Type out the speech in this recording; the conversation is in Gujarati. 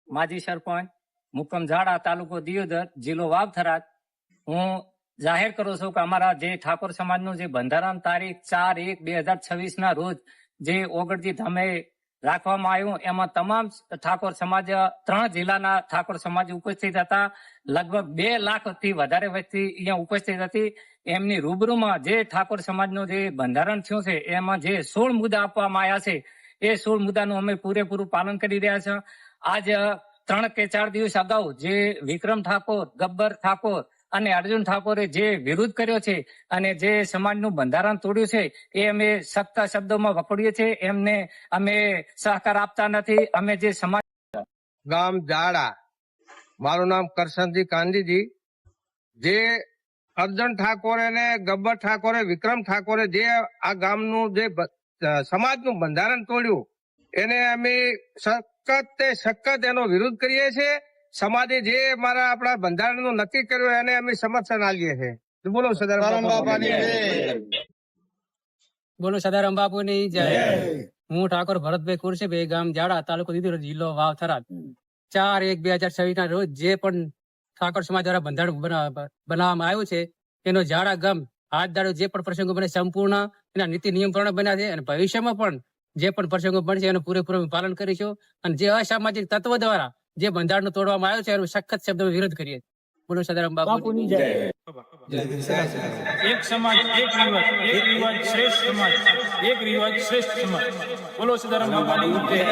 માજી સરપંચ મુકમ ઝાડા, તાલુકો દિયોદર, જિલ્લો વાવ-થરાદ. હું જાહેર કરું છું કે અમારા જે ઠાકોર સમાજનું જે બંધારણ તારીખ 4/1/2026 ના રોજ જે ઓગળજી ધામે રાખવામાં આવ્યું, એમાં તમામ ઠાકોર સમાજ 3 જિલ્લાના ઠાકોર સમાજ ઉપસ્થિત હતા. લગભગ 2 લાખથી વધારે વ્યક્તિ અહીંયા ઉપસ્થિત હતી. એમની રૂબરૂમાં જે ઠાકોર સમાજનું જે બંધારણ થયું છે એમાં જે 16 મુદ્દા આપવામાં આવ્યા છે એ 16 મુદ્દાનું અમે પૂરેપૂરું પાલન કરી રહ્યા છે. આજ 3 કે 4 દિવસ અગાઉ જે વિક્રમ ઠાકોર, ગબ્બર ઠાકોર અને અર્જુન ઠાકોરે જે વિરોધ કર્યો છે અને જે સમાજનું બંધારણ તોડ્યું છે એ અમે સખ્ત શબ્દોમાં વખોડીએ છીએ. એમને અમે સહકાર આપતા નથી. અમે જે સમાજ ગામ ઝાડા, મારું નામ કરશનજી કાંજીજી. જે અર્જુન ઠાકોરે ને ગબ્બર ઠાકોરે, વિક્રમ ઠાકોરે જે આ ગામનું જે સમાજનું બંધારણ તોડ્યું એને અમે સખત એનો વિરોધ કરીએ છીએ. સમાજે જે આપણા બંધારણનું નક્કી કર્યું એને અમે સમર્થન આપીએ છીએ. બોલો સદારામ બાપાની જય. બોલો સદારામ બાપુની જય. હું ઠાકોર ભરતભાઈ કુરશીભાઈ, ગામ ઝાડા, તાલુકો દિયોદર, જિલ્લો વાવ-થરાદ. 4/1/2026 ના રોજ જે પણ ઠાકોર સમાજ દ્વારા બંધારણ બનાવવામાં આવ્યું છે એનો ઝાડા ગામ હાથ દાડો જે પણ પ્રસંગો બને સંપૂર્ણ એના નીતિ નિયમ પ્રમાણે બન્યા છે અને ભવિષ્યમાં પણ જે પણ પ્રસંગો બનશે એનું પૂરેપૂરું પાલન કરીશું. અને જે અસામાજિક તત્વો દ્વારા જે બંધારણ તોડવામાં આવ્યું છે એનો સખત શબ્દમાં વિરોધ કરીએ. બોલો સદારામ બાપુની જય. એક સમાજ એક રિવાજ શ્રેષ્ઠ સમાજ, એક રિવાજ શ્રેષ્ઠ સમાજ. બોલો સદારામ બાપાની જય.